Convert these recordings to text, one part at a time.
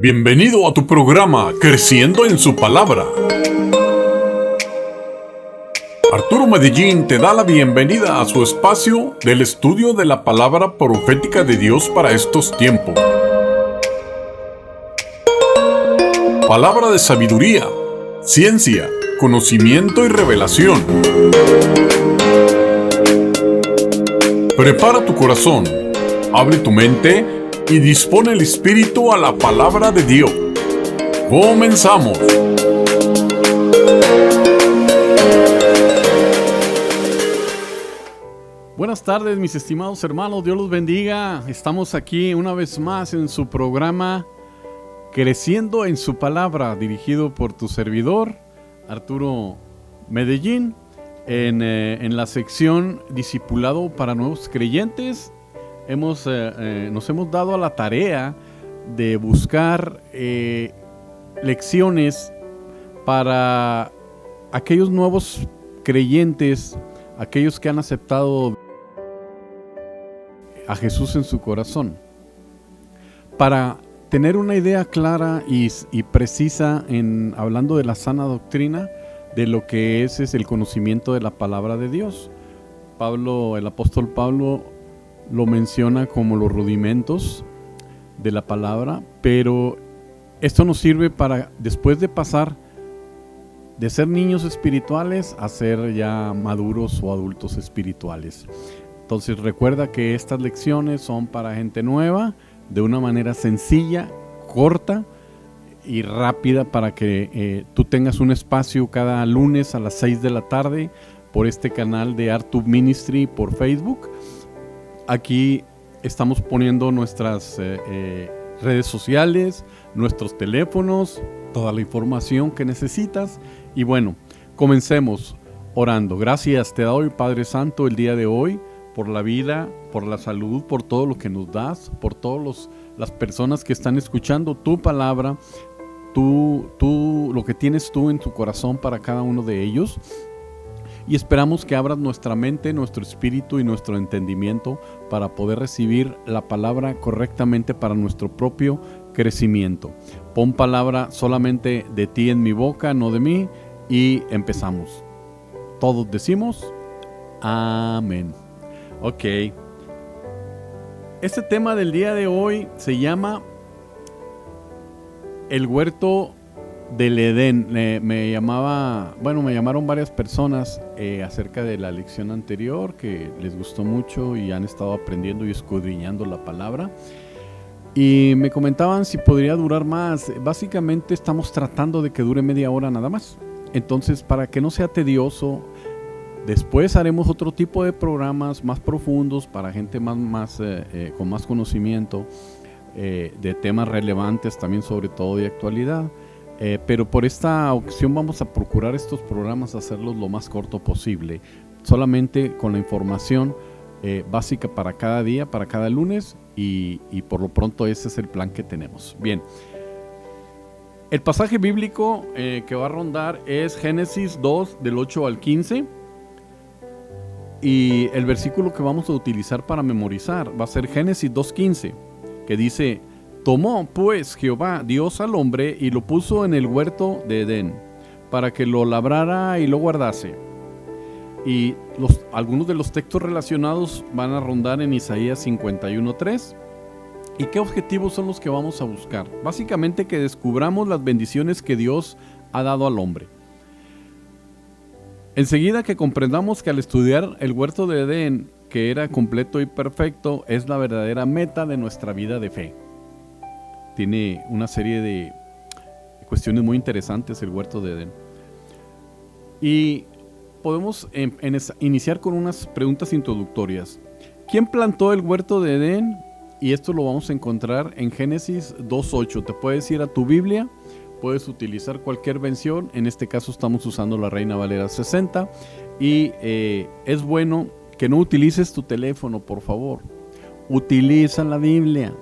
Bienvenido a tu programa Creciendo en su Palabra. Arturo Medellín te da la bienvenida a su espacio del estudio de la palabra profética de Dios para estos tiempos. Palabra de sabiduría, ciencia, conocimiento y revelación. Prepara tu corazón, abre tu mente y dispone el espíritu a la palabra de Dios. ¡Comenzamos! Buenas tardes, mis estimados hermanos, Dios los bendiga. Estamos aquí una vez más en su programa Creciendo en su Palabra, dirigido por tu servidor, Arturo Medellín, en la sección Discipulado para Nuevos Creyentes. Nos hemos dado a la tarea de buscar lecciones para aquellos nuevos creyentes, aquellos que han aceptado a Jesús en su corazón, para tener una idea clara y precisa hablando de la sana doctrina de lo que es el conocimiento de la palabra de Dios. El apóstol Pablo lo menciona como los rudimentos de la palabra, pero esto nos sirve para, después de pasar de ser niños espirituales a ser ya maduros o adultos espirituales. Entonces recuerda que estas lecciones son para gente nueva, de una manera sencilla, corta y rápida, para que tú tengas un espacio cada lunes a las 6 de la tarde por este canal de ArtTube Ministry por Facebook. Aquí estamos poniendo nuestras redes sociales, nuestros teléfonos, toda la información que necesitas. Y bueno, comencemos orando. Gracias te doy, Padre Santo, el día de hoy, por la vida, por la salud, por todo lo que nos das, por todas las personas que están escuchando tu palabra, lo que tienes tú en tu corazón para cada uno de ellos. Y esperamos que abras nuestra mente, nuestro espíritu y nuestro entendimiento para poder recibir la palabra correctamente para nuestro propio crecimiento. Pon palabra solamente de ti en mi boca, no de mí, y empezamos. Todos decimos amén. Ok. Este tema del día de hoy se llama el huerto del Edén. Me llamaron varias personas acerca de la lección anterior, que les gustó mucho y han estado aprendiendo y escudriñando la palabra. Y me comentaban si podría durar más. Básicamente estamos tratando de que dure media hora nada más. Entonces, para que no sea tedioso, después haremos otro tipo de programas más profundos para gente con más conocimiento de temas relevantes, también sobre todo de actualidad. Pero por esta ocasión vamos a procurar estos programas hacerlos lo más corto posible, solamente con la información básica para cada día, para cada lunes, y por lo pronto ese es el plan que tenemos. Bien, el pasaje bíblico que va a rondar es Génesis 2 del 8 al 15, y el versículo que vamos a utilizar para memorizar va a ser Génesis 2:15, que dice: tomó pues Jehová Dios al hombre y lo puso en el huerto de Edén, para que lo labrara y lo guardase. Y algunos de los textos relacionados van a rondar en Isaías 51:3. ¿Y qué objetivos son los que vamos a buscar? Básicamente que descubramos las bendiciones que Dios ha dado al hombre. Enseguida que comprendamos que al estudiar el huerto de Edén, que era completo y perfecto, es la verdadera meta de nuestra vida de fe. Tiene una serie de cuestiones muy interesantes el huerto de Edén. Y podemos iniciar con unas preguntas introductorias. ¿Quién plantó el huerto de Edén? Y esto lo vamos a encontrar en Génesis 2:8. Te puedes ir a tu Biblia, puedes utilizar cualquier versión. En este caso estamos usando la Reina Valera 60. Y es bueno que no utilices tu teléfono, por favor. Utiliza la Biblia,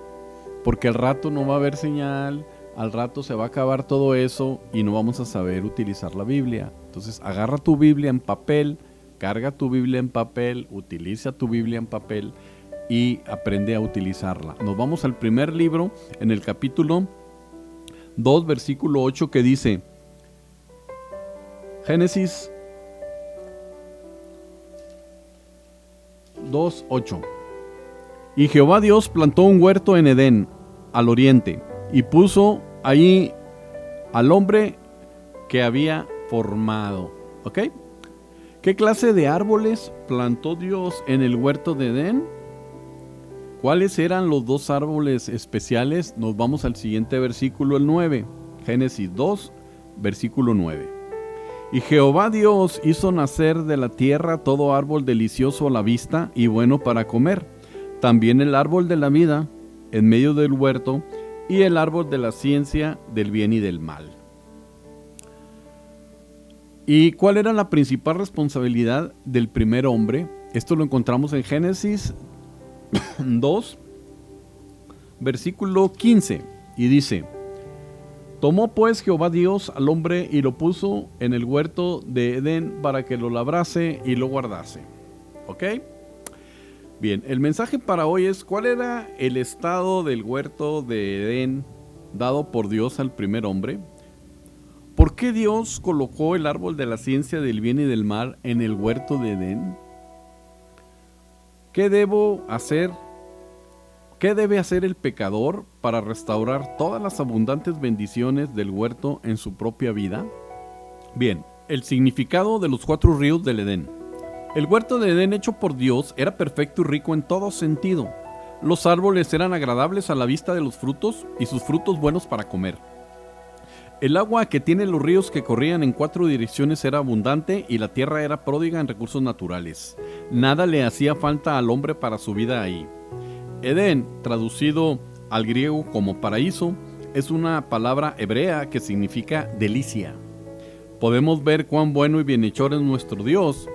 porque al rato no va a haber señal, al rato se va a acabar todo eso y no vamos a saber utilizar la Biblia. Entonces agarra tu Biblia en papel, carga tu Biblia en papel, utiliza tu Biblia en papel y aprende a utilizarla. Nos vamos al primer libro, en el capítulo 2, versículo 8, que dice, Génesis 2, 8. Y Jehová Dios plantó un huerto en Edén, al oriente, y puso ahí al hombre que había formado. ¿Ok? ¿Qué clase de árboles plantó Dios en el huerto de Edén? ¿Cuáles eran los dos árboles especiales? Nos vamos al siguiente versículo, el 9. Génesis 2, versículo 9. Y Jehová Dios hizo nacer de la tierra todo árbol delicioso a la vista y bueno para comer, también el árbol de la vida en medio del huerto y el árbol de la ciencia del bien y del mal. ¿Y cuál era la principal responsabilidad del primer hombre? Esto lo encontramos en Génesis 2, versículo 15, y dice, tomó pues Jehová Dios al hombre y lo puso en el huerto de Edén para que lo labrase y lo guardase. ¿Ok? Bien, el mensaje para hoy es, ¿cuál era el estado del huerto de Edén dado por Dios al primer hombre? ¿Por qué Dios colocó el árbol de la ciencia del bien y del mal en el huerto de Edén? ¿Qué debo hacer? ¿Qué debe hacer el pecador para restaurar todas las abundantes bendiciones del huerto en su propia vida? Bien, el significado de los 4 ríos del Edén. El huerto de Edén hecho por Dios era perfecto y rico en todo sentido. Los árboles eran agradables a la vista de los frutos y sus frutos buenos para comer. El agua que tienen los ríos que corrían en 4 direcciones era abundante y la tierra era pródiga en recursos naturales. Nada le hacía falta al hombre para su vida ahí. Edén, traducido al griego como paraíso, es una palabra hebrea que significa delicia. Podemos ver cuán bueno y bienhechor es nuestro Dios,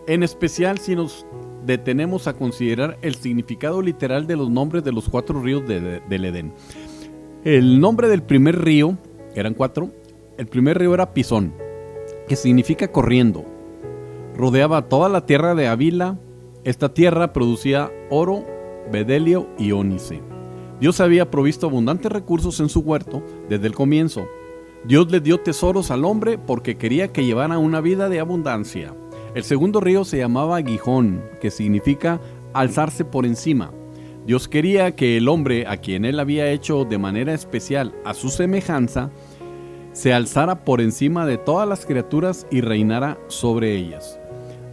en especial si nos detenemos a considerar el significado literal de los nombres de los 4 ríos del Edén. El nombre del primer río, eran 4, el primer río era Pisón, que significa corriendo. Rodeaba toda la tierra de Havila. Esta tierra producía oro, bedelio y ónice. Dios había provisto abundantes recursos en su huerto desde el comienzo. Dios le dio tesoros al hombre porque quería que llevara una vida de abundancia. El segundo río se llamaba Gihón, que significa alzarse por encima. Dios quería que el hombre, a quien él había hecho de manera especial a su semejanza, se alzara por encima de todas las criaturas y reinara sobre ellas.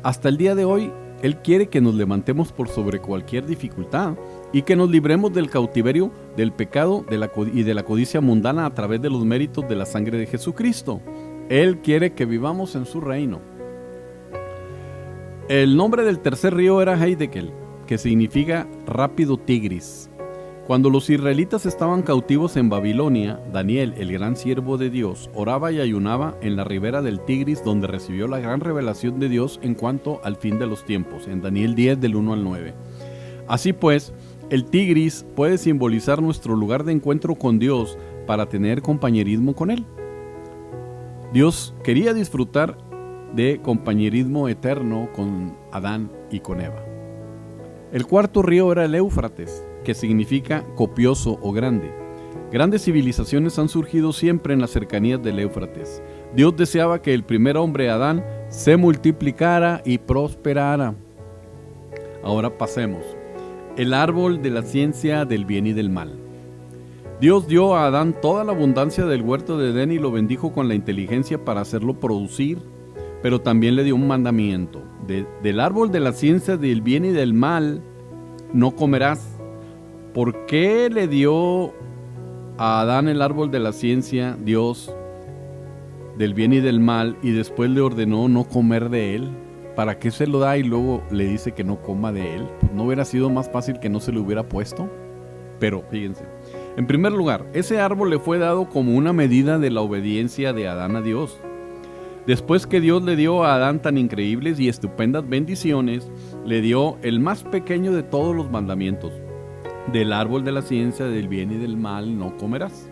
Hasta el día de hoy, Él quiere que nos levantemos por sobre cualquier dificultad y que nos libremos del cautiverio, del pecado y de la codicia mundana a través de los méritos de la sangre de Jesucristo. Él quiere que vivamos en su reino. El nombre del tercer río era Heidekel, que significa rápido Tigris. Cuando los israelitas estaban cautivos en Babilonia, Daniel, el gran siervo de Dios, oraba y ayunaba en la ribera del Tigris, donde recibió la gran revelación de Dios en cuanto al fin de los tiempos, en Daniel 10 del 1 al 9. Así pues, el Tigris puede simbolizar nuestro lugar de encuentro con Dios para tener compañerismo con Él. Dios quería disfrutar de compañerismo eterno con Adán y con Eva. El cuarto río era el Éufrates, que significa copioso o grande. Grandes civilizaciones han surgido siempre en las cercanías del Éufrates. Dios deseaba que el primer hombre, Adán, se multiplicara y prosperara. Ahora pasemos. El árbol de la ciencia del bien y del mal. Dios dio a Adán toda la abundancia del huerto de Edén y lo bendijo con la inteligencia para hacerlo producir, pero también le dio un mandamiento. Del árbol de la ciencia del bien y del mal no comerás. ¿Por qué le dio a Adán el árbol de la ciencia, Dios, del bien y del mal, y después le ordenó no comer de él? ¿Para qué se lo da y luego le dice que no coma de él? Pues ¿no hubiera sido más fácil que no se le hubiera puesto? Pero fíjense, en primer lugar, ese árbol le fue dado como una medida de la obediencia de Adán a Dios. Después que Dios le dio a Adán tan increíbles y estupendas bendiciones, le dio el más pequeño de todos los mandamientos. Del árbol de la ciencia del bien y del mal no comerás.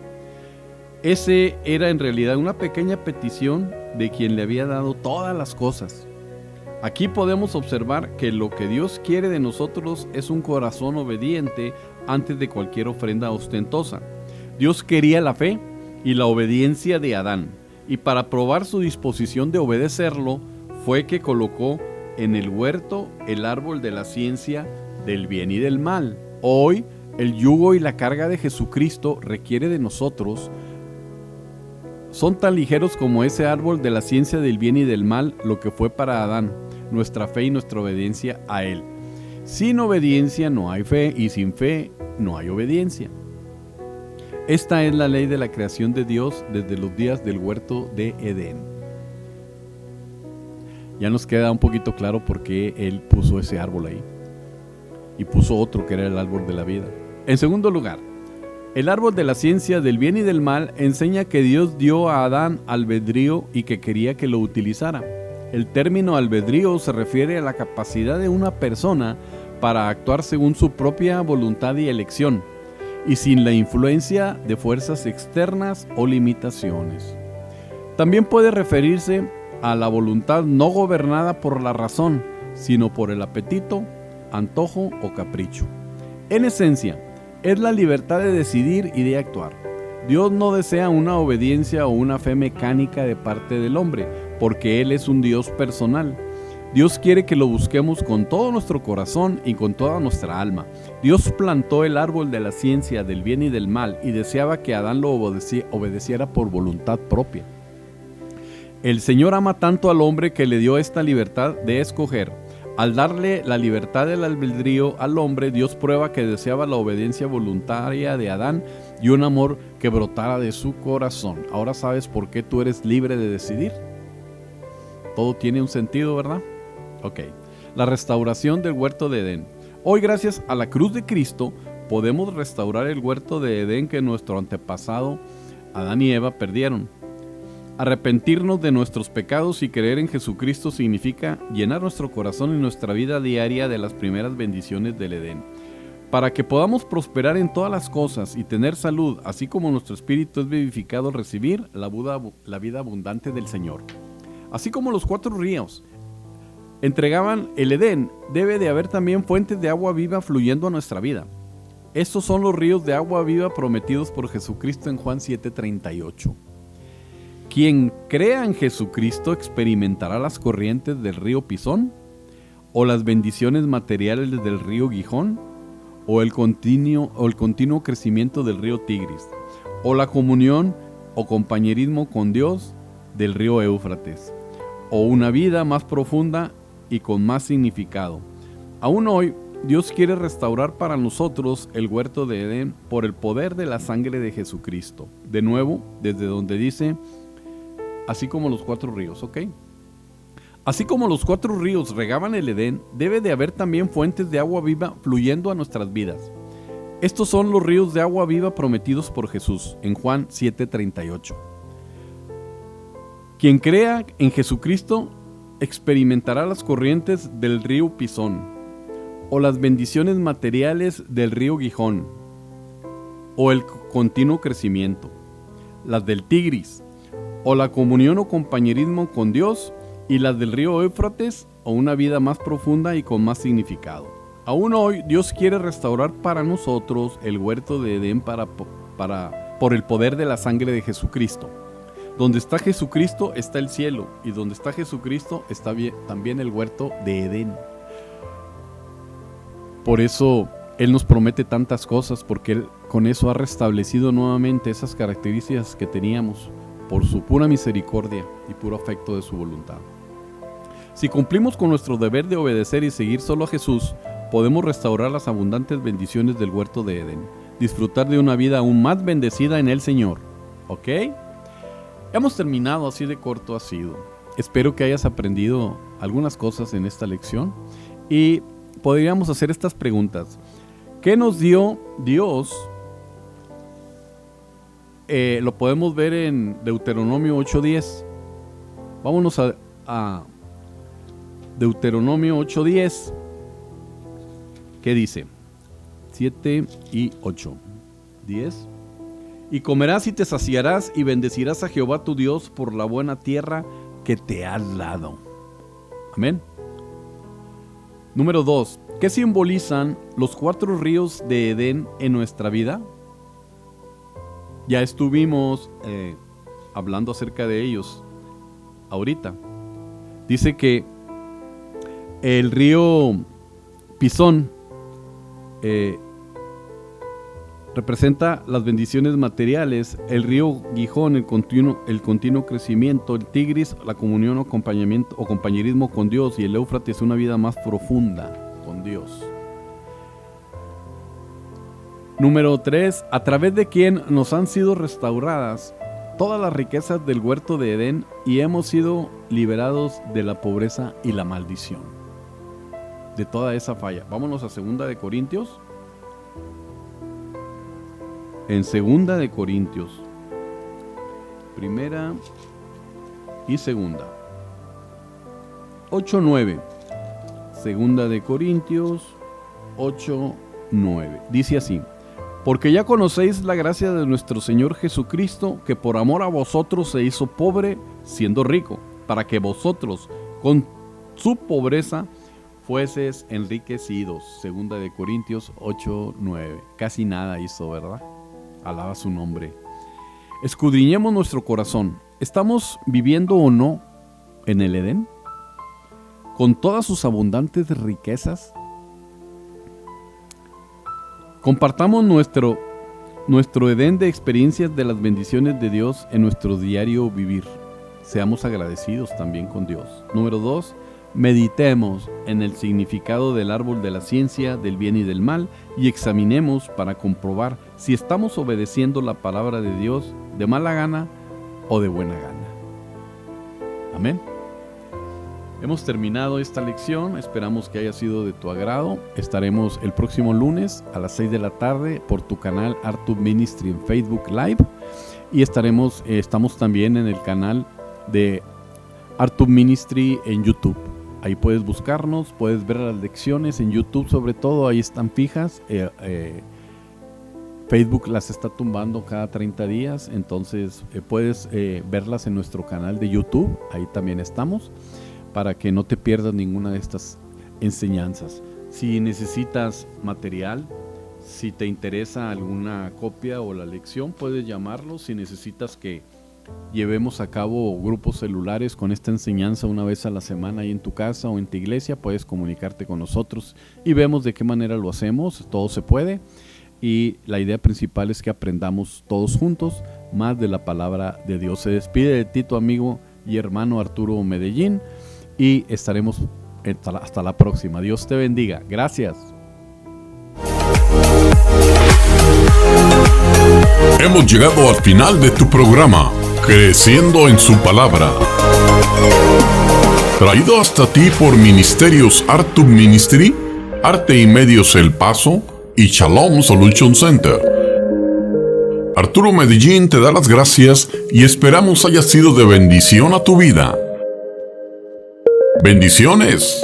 Ese era en realidad una pequeña petición de quien le había dado todas las cosas. Aquí podemos observar que lo que Dios quiere de nosotros es un corazón obediente antes de cualquier ofrenda ostentosa. Dios quería la fe y la obediencia de Adán. Y para probar su disposición de obedecerlo, fue que colocó en el huerto el árbol de la ciencia del bien y del mal. Hoy, el yugo y la carga de Jesucristo requiere de nosotros. Son tan ligeros como ese árbol de la ciencia del bien y del mal lo que fue para Adán, nuestra fe y nuestra obediencia a él. Sin obediencia no hay fe y sin fe no hay obediencia. Esta es la ley de la creación de Dios desde los días del huerto de Edén. Ya nos queda un poquito claro por qué él puso ese árbol ahí y puso otro que era el árbol de la vida. En segundo lugar, el árbol de la ciencia del bien y del mal enseña que Dios dio a Adán albedrío y que quería que lo utilizara. El término albedrío se refiere a la capacidad de una persona para actuar según su propia voluntad y elección, y sin la influencia de fuerzas externas o limitaciones. También puede referirse a la voluntad no gobernada por la razón, sino por el apetito, antojo o capricho. En esencia, es la libertad de decidir y de actuar. Dios no desea una obediencia o una fe mecánica de parte del hombre, porque Él es un Dios personal. Dios quiere que lo busquemos con todo nuestro corazón y con toda nuestra alma. Dios plantó el árbol de la ciencia del bien y del mal y deseaba que Adán lo obedeciera por voluntad propia. El Señor ama tanto al hombre que le dio esta libertad de escoger. Al darle la libertad del albedrío al hombre, Dios prueba que deseaba la obediencia voluntaria de Adán y un amor que brotara de su corazón. Ahora sabes por qué tú eres libre de decidir. Todo tiene un sentido, ¿verdad? Ok. La restauración del huerto de Edén. Hoy, gracias a la cruz de Cristo, podemos restaurar el huerto de Edén que nuestro antepasado Adán y Eva perdieron. Arrepentirnos de nuestros pecados y creer en Jesucristo significa llenar nuestro corazón y nuestra vida diaria de las primeras bendiciones del Edén. Para que podamos prosperar en todas las cosas y tener salud, así como nuestro espíritu es vivificado al recibir la vida abundante del Señor. Así como los 4 ríos entregaban el Edén, debe de haber también fuentes de agua viva fluyendo a nuestra vida. Estos son los ríos de agua viva prometidos por Jesucristo en Juan 7:38. Quien crea en Jesucristo experimentará las corrientes del río Pisón, o las bendiciones materiales del río Gihón, o el continuo crecimiento del río Tigris, o la comunión o compañerismo con Dios del río Éufrates, o una vida más profunda y con más significado. Aún hoy, Dios quiere restaurar para nosotros el huerto de Edén por el poder de la sangre de Jesucristo. De nuevo, desde donde dice, así como los 4 ríos, ¿ok? Así como los 4 ríos regaban el Edén, debe de haber también fuentes de agua viva fluyendo a nuestras vidas. Estos son los ríos de agua viva prometidos por Jesús en Juan 7:38. Quien crea en Jesucristo experimentará las corrientes del río Pisón, o las bendiciones materiales del río Gihón, o el continuo crecimiento, las del Tigris, o la comunión o compañerismo con Dios, y las del río Éufrates, o una vida más profunda y con más significado. Aún hoy, Dios quiere restaurar para nosotros el huerto de Edén por el poder de la sangre de Jesucristo. Donde está Jesucristo está el cielo, y donde está Jesucristo está también el huerto de Edén. Por eso Él nos promete tantas cosas, porque Él con eso ha restablecido nuevamente esas características que teníamos, por su pura misericordia y puro afecto de su voluntad. Si cumplimos con nuestro deber de obedecer y seguir solo a Jesús, podemos restaurar las abundantes bendiciones del huerto de Edén, disfrutar de una vida aún más bendecida en el Señor. ¿Ok? Hemos terminado, así de corto ha sido. Espero que hayas aprendido algunas cosas en esta lección y podríamos hacer estas preguntas. ¿Qué nos dio Dios? Lo podemos ver en Deuteronomio 8:10. Vámonos a Deuteronomio 8:10. ¿Qué dice? 7 y 8. 10. Y comerás y te saciarás y bendecirás a Jehová tu Dios por la buena tierra que te ha dado. Amén. Número 2. ¿Qué simbolizan los 4 ríos de Edén en nuestra vida? Ya estuvimos hablando acerca de ellos ahorita. Dice que el río Pisón representa las bendiciones materiales, el río Gijón, el continuo crecimiento, el Tigris, la comunión o compañerismo con Dios, y el Éufrates, una vida más profunda con Dios. Número 3, a través de quien nos han sido restauradas todas las riquezas del huerto de Edén y hemos sido liberados de la pobreza y la maldición, de toda esa falla. Vámonos a 2 de Corintios. En 2 de Corintios, primera y segunda, 8:9. 2 de Corintios 8:9. Dice así: porque ya conocéis la gracia de nuestro Señor Jesucristo, que por amor a vosotros se hizo pobre, siendo rico, para que vosotros con su pobreza fueseis enriquecidos. 2 de Corintios 8:9. Casi nada hizo, ¿verdad? Alaba su nombre. Escudriñemos nuestro corazón. ¿Estamos viviendo o no en el Edén? Con todas sus abundantes riquezas. Compartamos nuestro Edén de experiencias de las bendiciones de Dios en nuestro diario vivir. Seamos agradecidos también con Dios. Número 2. Meditemos en el significado del árbol de la ciencia, del bien y del mal, y examinemos para comprobar si estamos obedeciendo la palabra de Dios de mala gana o de buena gana. Amén. Hemos terminado esta lección, esperamos que haya sido de tu agrado. Estaremos el próximo lunes a las 6 de la tarde por tu canal ArTube Ministry en Facebook Live, y estamos también en el canal de ArTube Ministry en YouTube. Ahí puedes buscarnos, puedes ver las lecciones en YouTube, sobre todo, ahí están fijas. Facebook las está tumbando cada 30 días, entonces puedes verlas en nuestro canal de YouTube, ahí también estamos, para que no te pierdas ninguna de estas enseñanzas. Si necesitas material, si te interesa alguna copia o la lección, puedes llamarlos. Si necesitas que llevemos a cabo grupos celulares con esta enseñanza una vez a la semana ahí en tu casa o en tu iglesia, puedes comunicarte con nosotros y vemos de qué manera lo hacemos. Todo se puede, y la idea principal es que aprendamos todos juntos más de la palabra de Dios. Se despide de ti tu amigo y hermano Arturo Medellín, y estaremos hasta la próxima. Dios te bendiga. Gracias. Hemos llegado al final de tu programa, Creciendo en su Palabra. Traído hasta ti por Ministerios ArTube Ministry, Arte y Medios El Paso y Shalom Solution Center. Arturo Medellín te da las gracias y esperamos haya sido de bendición a tu vida. Bendiciones.